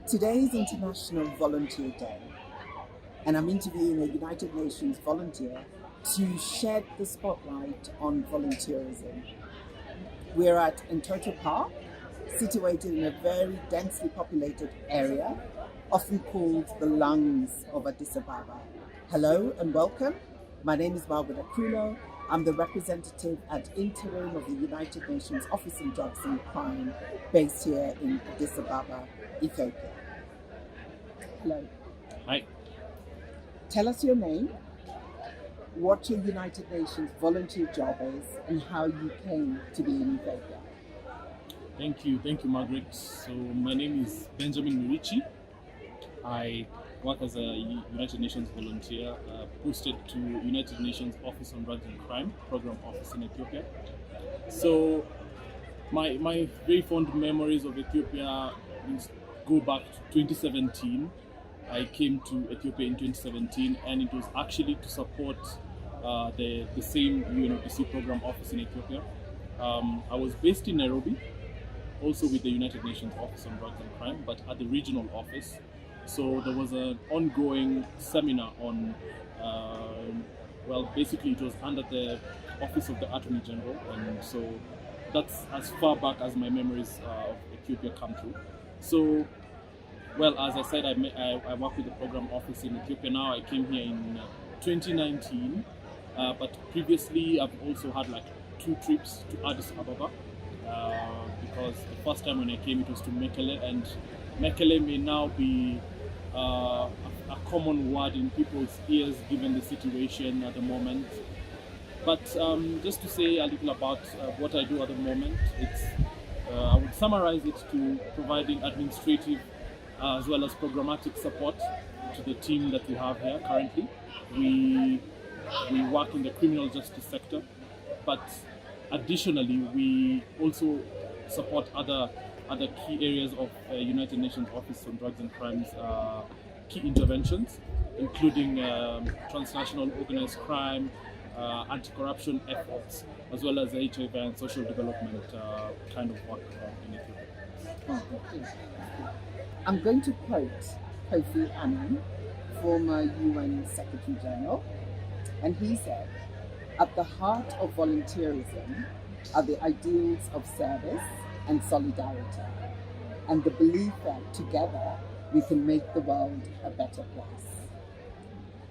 Today is International Volunteer Day, and I'm interviewing a United Nations volunteer to shed the spotlight on volunteerism. We're at Entoto Park, situated in a very densely populated area, often called the lungs of Addis Ababa. Hello and welcome. My name is Margaret Akullo. I'm the representative at interim of the United Nations Office on Drugs and Crime, based here in Addis Ababa, Ethiopia. Hello. Hi. Tell us your name, what your United Nations volunteer job is, and how you came to be in Ethiopia. Thank you, Margaret. So my name is Benjamin Mirichi. I work as a United Nations volunteer, posted to United Nations Office on Drugs and Crime, Program Office in Ethiopia. So my very fond memories of Ethiopia go back to 2017. I came to Ethiopia in 2017, and it was actually to support the same UNODC Program Office in Ethiopia. I was based in Nairobi, also with the United Nations Office on Drugs and Crime, but at the regional office. So there was an ongoing seminar on, basically it was under the Office of the Attorney General, and so that's as far back as my memories of Ethiopia come through. So, as I said, I work with the program office in Ethiopia now. I came here in 2019, but previously I've also had like 2 trips to Addis Ababa, because the first time when I came it was to Mekele, and Mekele may now be a common word in people's ears given the situation at the moment. But just to say a little about what I do at the moment, I would summarize it to providing administrative as well as programmatic support to the team that we have here currently. We work in the criminal justice sector, but additionally we also support other key areas of United Nations Office on Drugs and Crimes key interventions, including transnational organized crime, anti-corruption efforts, as well as HIV and social development kind of work in Ethiopia. Oh, thank you. I'm going to quote Kofi Annan, former UN Secretary General, and he said, "At the heart of volunteerism are the ideals of service and solidarity, and the belief that together we can make the world a better place."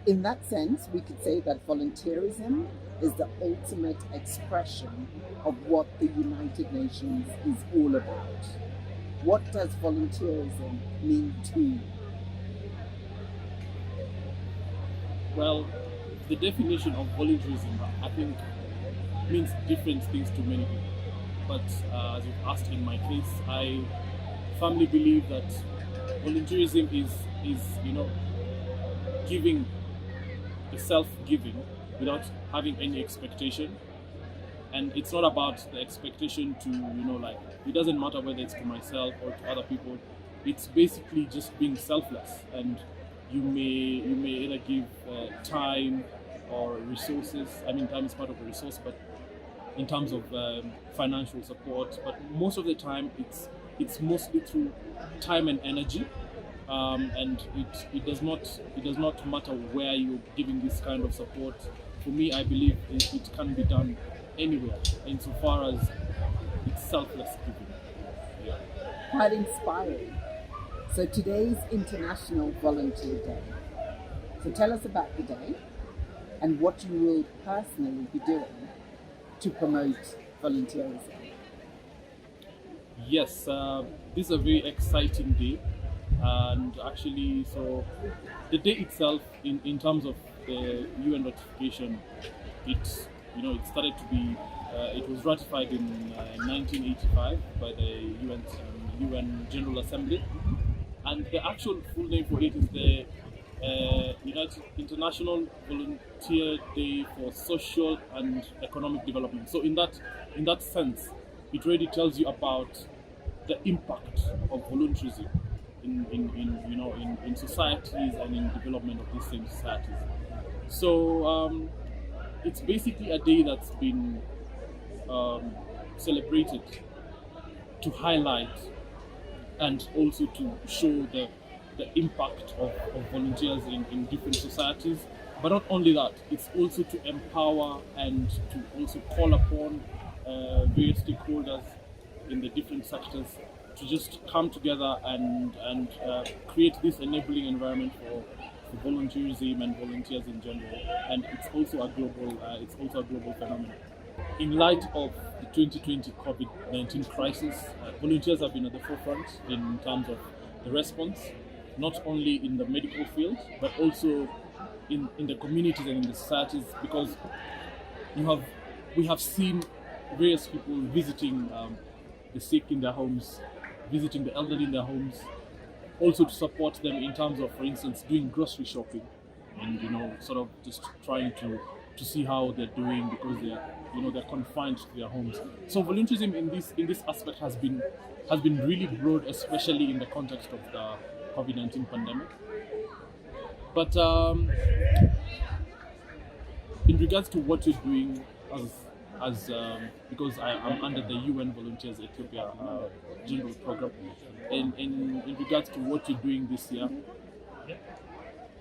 In that sense, we could say that volunteerism is the ultimate expression of what the United Nations is all about. What does volunteerism mean to you? Well, the definition of volunteerism, I think, means different things to many people. But as you've asked in my case, I firmly believe that volunteerism is giving, the self-giving without having any expectation. And it's not about the expectation to, it doesn't matter whether it's to myself or to other people. It's basically just being selfless, and you may either give time or resources. I mean, time is part of the resource, but in terms of financial support, but most of the time it's mostly through time and energy, and it does not matter where you're giving this kind of support. For me, I believe it can be done anywhere, insofar as it's selfless giving. Yeah. Quite inspiring. So today's International Volunteer Day. So tell us about the day and what you will personally be doing to promote volunteerism. Yes, this is a very exciting day, and actually, so the day itself, in terms of the UN ratification, it started to be, it was ratified in 1985 by the UN General Assembly, and the actual full name for it is the International Volunteer Day for Social and Economic Development. So in that sense, it really tells you about the impact of volunteerism in societies and in development of these same societies. So it's basically a day that's been celebrated to highlight and also to show the impact of volunteers in different societies. But not only that, it's also to empower and to also call upon various stakeholders in the different sectors to just come together and create this enabling environment for volunteerism and volunteers in general. And it's also a global phenomenon. In light of the 2020 COVID-19 crisis, volunteers have been at the forefront in terms of the response, not only in the medical field, but also in the communities and in the societies, because we have seen various people visiting the sick in their homes, visiting the elderly in their homes, also to support them in terms of, for instance, doing grocery shopping, and sort of just trying to see how they're doing, because they're confined to their homes. So volunteerism in this aspect has been really broad, especially in the context of the COVID-19 pandemic. But in regards to what we're doing as because I'm under the UN Volunteers Ethiopia General Program, in regards to what we're doing this year,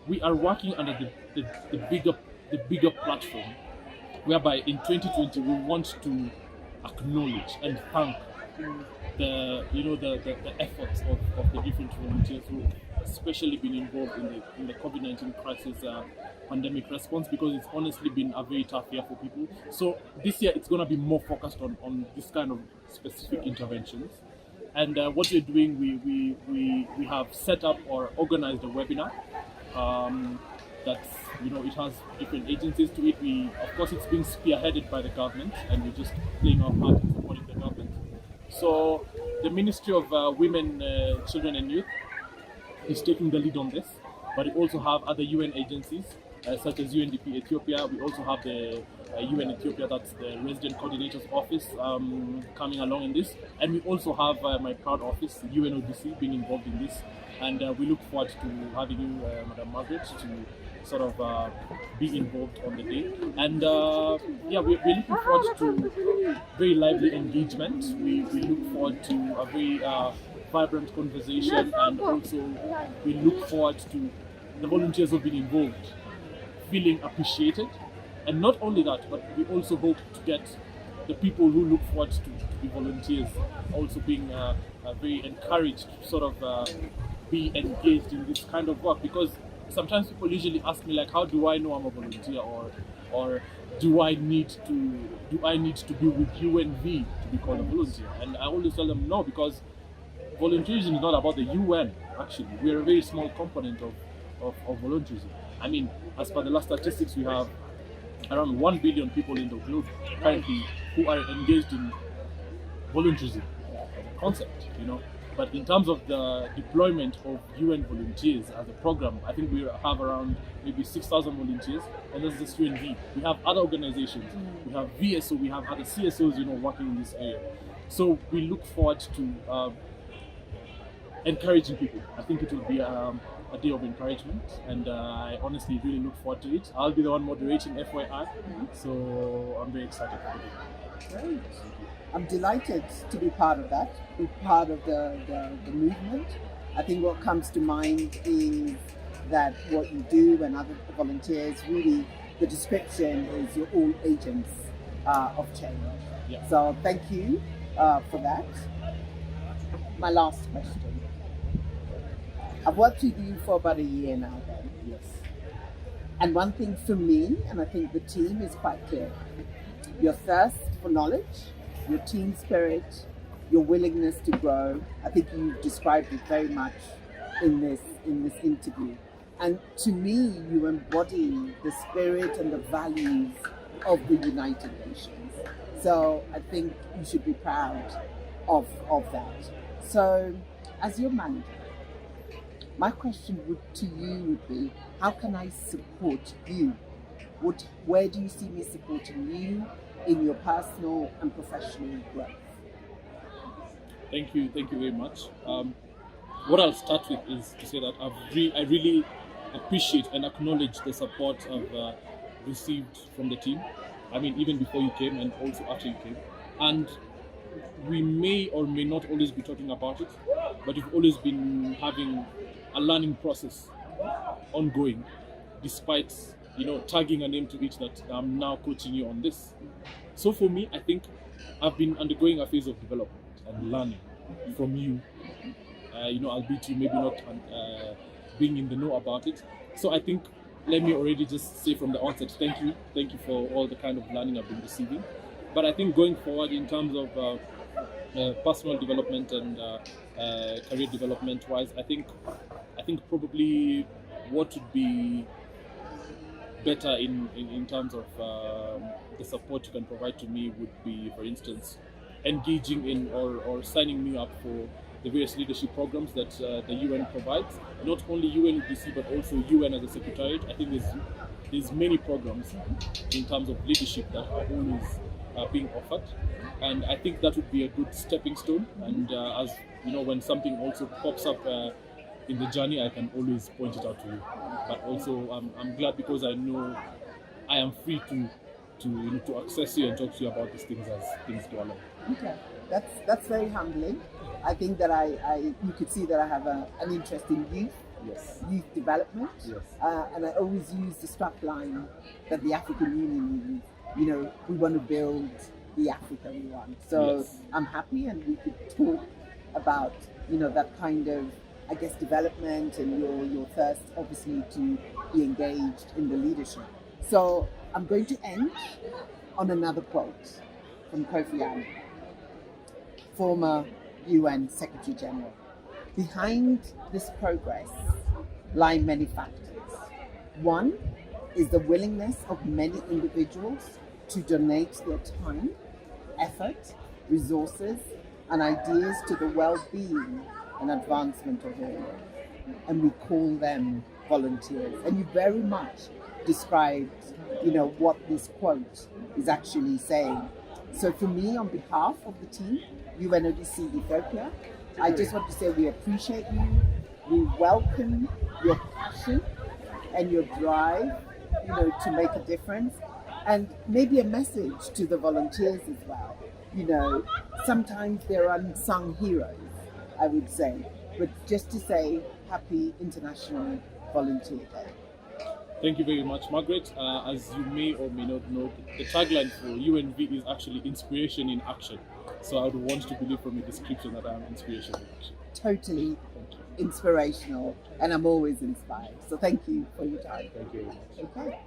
we are working under the bigger platform, whereby in 2020 we want to acknowledge and thank the efforts of the different volunteers who especially been involved in the COVID-19 crisis pandemic response, because it's honestly been a very tough year for people. So this year it's going to be more focused on this kind of specific interventions. And what we're doing, we have set up or organized a webinar that's, it has different agencies to it. Of course, it's being spearheaded by the government, and we're just playing our part in supporting the government. So the Ministry of Women, Children and Youth is taking the lead on this, but we also have other UN agencies such as UNDP Ethiopia. We also have the UN Ethiopia, that's the Resident Coordinator's Office, coming along in this. And we also have my proud office, UNODC, being involved in this. And we look forward to having you, Madam Margaret, to sort of be involved on the day. And we're looking forward to very lively engagement. We look forward to a very vibrant conversation, and also we look forward to the volunteers who have been involved feeling appreciated. And not only that, but we also hope to get the people who look forward to be volunteers also being very encouraged to sort of be engaged in this kind of work, because sometimes people usually ask me, like, how do I know I'm a volunteer, or do I need to be with UNV to be called a volunteer? And I always tell them no, because volunteerism is not about the UN. Actually, we are a very small component of volunteerism. I mean, as per the last statistics, we have around 1 billion people in the globe currently who are engaged in volunteerism as a concept, But in terms of the deployment of UN volunteers as a program, I think we have around maybe 6,000 volunteers, and that's just UNV. We have other organizations, we have VSO, we have other CSOs, working in this area. So we look forward to encouraging people. I think it will be a day of encouragement, and I honestly really look forward to it. I'll be the one moderating, FYI, so I'm very excited for it. Great. I'm delighted to be part of that, be part of the movement. I think what comes to mind is that what you do and other volunteers, really the description is you're all agents of change. Yeah. So thank you for that. My last question. I've worked with you for about a year now then. Yes. And one thing for me, and I think the team, is quite clear. Your thirst for knowledge, your team spirit, your willingness to grow. I think you described it very much in this interview. And to me, you embody the spirit and the values of the United Nations. So I think you should be proud of that. So as your manager, my question to you would be, how can I support you? Where do you see me supporting you in your personal and professional growth? Thank you very much. What I'll start with is to say that I really appreciate and acknowledge the support I've received from the team. I mean, even before you came and also after you came. And we may or may not always be talking about it, but you've always been having a learning process ongoing, despite tagging a name to it that I'm now coaching you on this. So for me, I think I've been undergoing a phase of development and learning from you. Albeit you maybe not being in the know about it. So I think, let me already just say from the onset, thank you for all the kind of learning I've been receiving. But I think going forward in terms of personal development and career development wise, I think probably what would be better in terms of the support you can provide to me would be, for instance, engaging in or signing me up for the various leadership programs that the UN provides. Not only UNODC but also UN as a secretariat. I think there's many programs in terms of leadership that are always being offered, and I think that would be a good stepping stone. And as you know, when something also pops up in the journey, I can always point it out to you. But also, I'm glad because I know I am free to access you and talk to you about these things as things go along. Okay, that's very humbling. I think that you could see that I have an interest in youth. Yes. Youth development. Yes. And I always use the strapline that the African Union uses. We want to build the Africa we want. So yes. I'm happy, and we could talk about that kind of, I guess, development and your thirst, obviously, to be engaged in the leadership. So I'm going to end on another quote from Kofi Annan, former UN Secretary General. Behind this progress lie many factors. One is the willingness of many individuals to donate their time, effort, resources, and ideas to the well-being and advancement of all. And we call them volunteers. And you very much described, what this quote is actually saying. So for me, on behalf of the team, UNODC Ethiopia, I just want to say we appreciate you. We welcome your passion and your drive, to make a difference, and maybe a message to the volunteers as well. Sometimes they're unsung heroes, I would say, but just to say happy International Volunteer Day. Thank you very much, Margaret. As you may or may not know, the tagline for UNV is actually inspiration in action. So I would want to believe from your description that I'm inspiration in action. Totally inspirational, and I'm always inspired. So thank you for your time. Thank you very much. Okay.